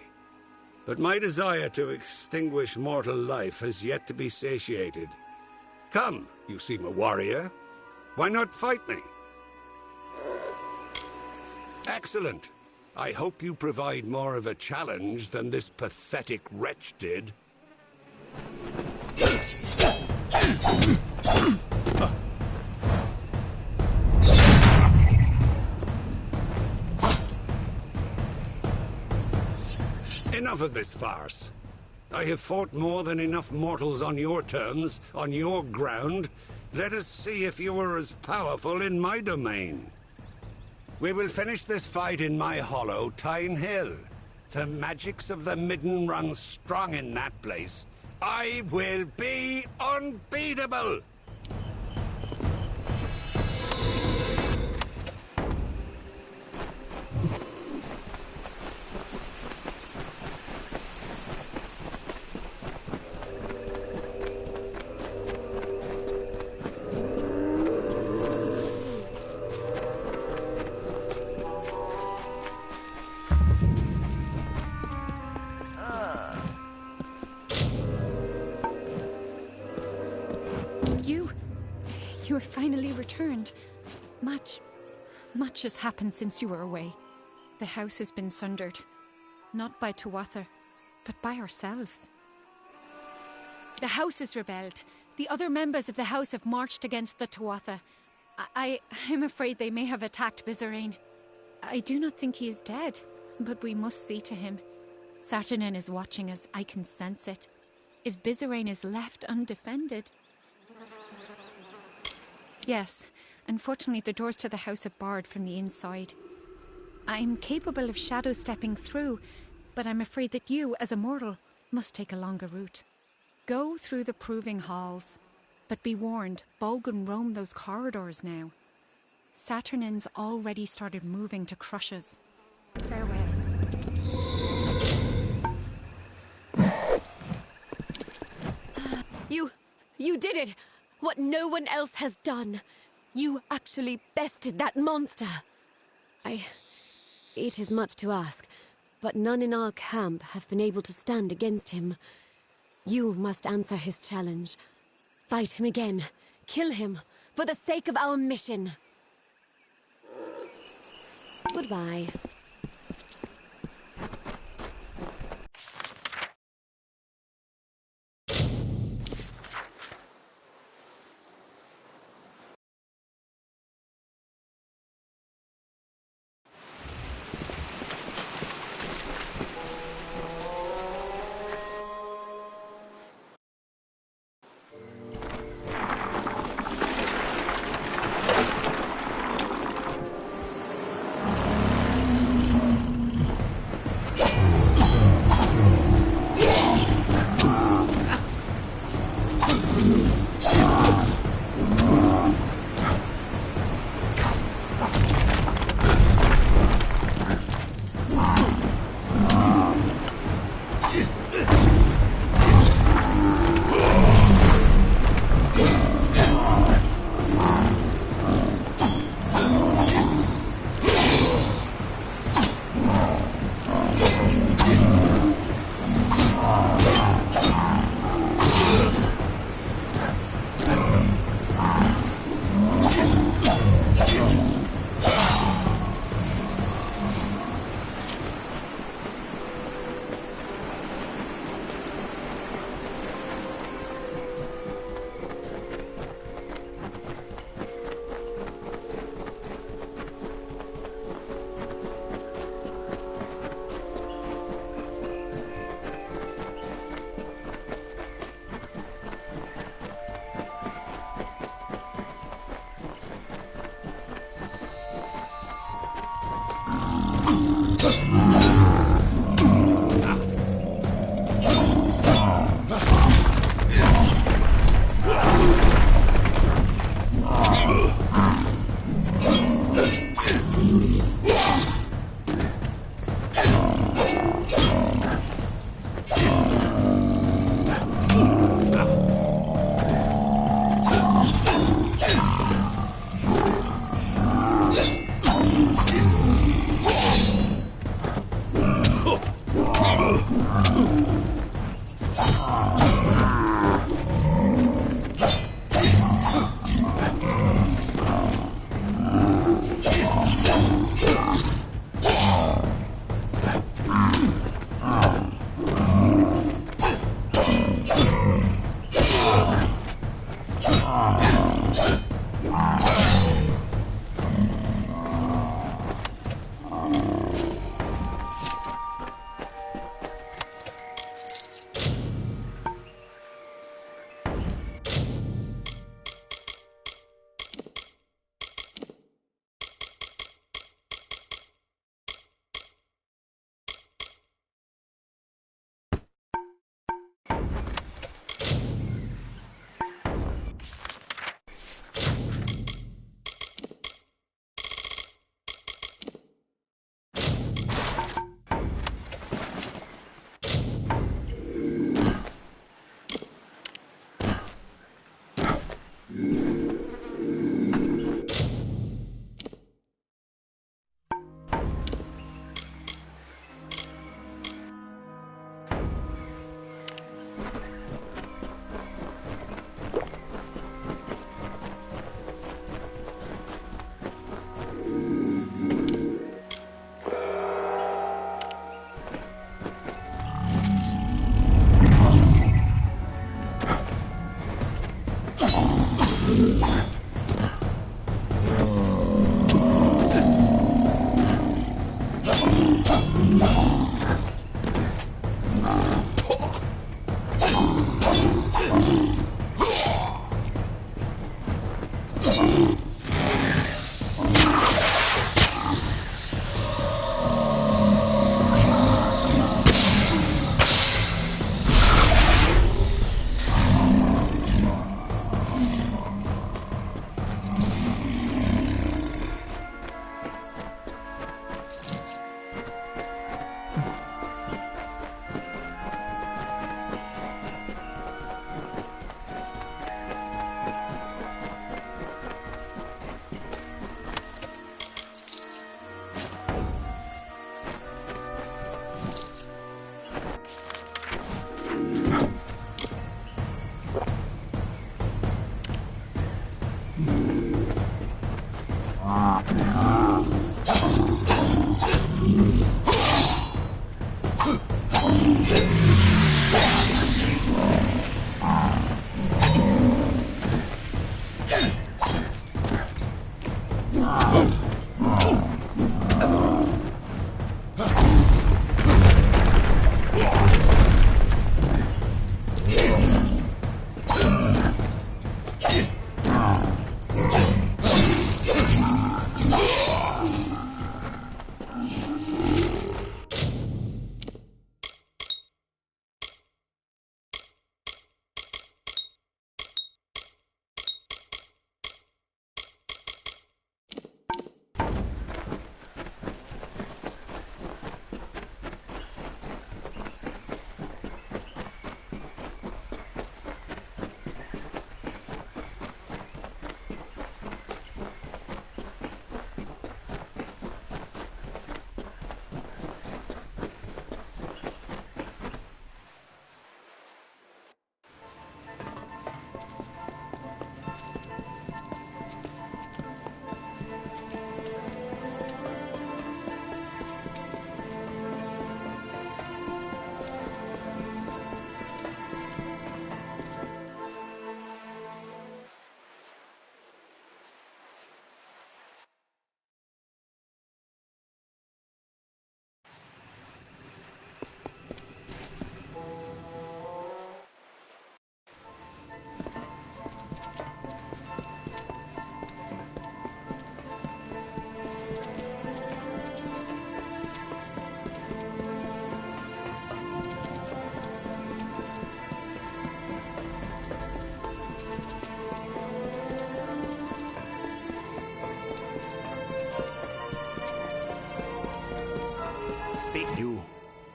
But my desire to extinguish mortal life has yet to be satiated. Come, you seem a warrior. Why not fight me? Excellent. I hope you provide more of a challenge than this pathetic wretch did. Enough of this farce. I have fought more than enough mortals on your terms, on your ground. Let us see if you are as powerful in my domain. We will finish this fight in my hollow, Tyne Hill. The magics of the Midden run strong in that place. I will be unbeatable! You have finally returned. Much has happened since you were away. The house has been sundered. Not by Tuatha, but by ourselves. The house has rebelled. The other members of the house have marched against the Tuatha. I'm afraid they may have attacked Bizarane. I do not think he is dead, but we must see to him. Saturnin is watching us. I can sense it. If Bizarane is left undefended... Yes, unfortunately the doors to the house are barred from the inside. I'm capable of shadow stepping through, but I'm afraid that you, as a mortal, must take a longer route. Go through the proving halls, but be warned, Bolgun roam those corridors now. Saturnin's already started moving to crush us. Farewell. You did it! What no one else has done. You actually bested that monster. It is much to ask, but none in our camp have been able to stand against him. You must answer his challenge. Fight him again. Kill him, for the sake of our mission. Goodbye.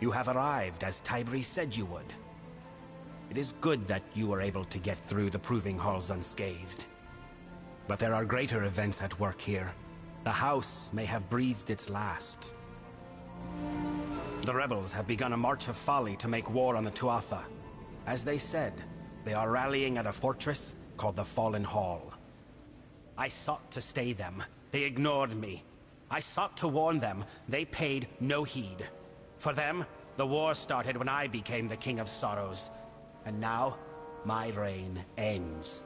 You have arrived, as Tybri said you would. It is good that you were able to get through the proving halls unscathed. But there are greater events at work here. The house may have breathed its last. The rebels have begun a march of folly to make war on the Tuatha. As they said, they are rallying at a fortress called the Fallen Hall. I sought to stay them. They ignored me. I sought to warn them. They paid no heed. For them, the war started when I became the King of Sorrows. And now, my reign ends.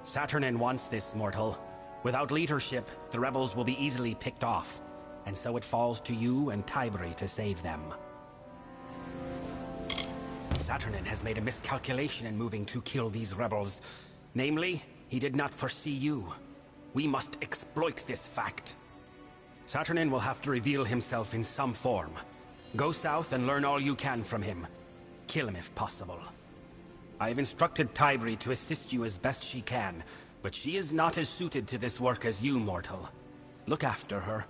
Saturnin wants this, mortal. Without leadership, the rebels will be easily picked off. And so it falls to you and Tybri to save them. Saturnin has made a miscalculation in moving to kill these rebels. Namely, he did not foresee you. We must exploit this fact. Saturnin will have to reveal himself in some form. Go south and learn all you can from him. Kill him if possible. I have instructed Tybri to assist you as best she can, but she is not as suited to this work as you, mortal. Look after her.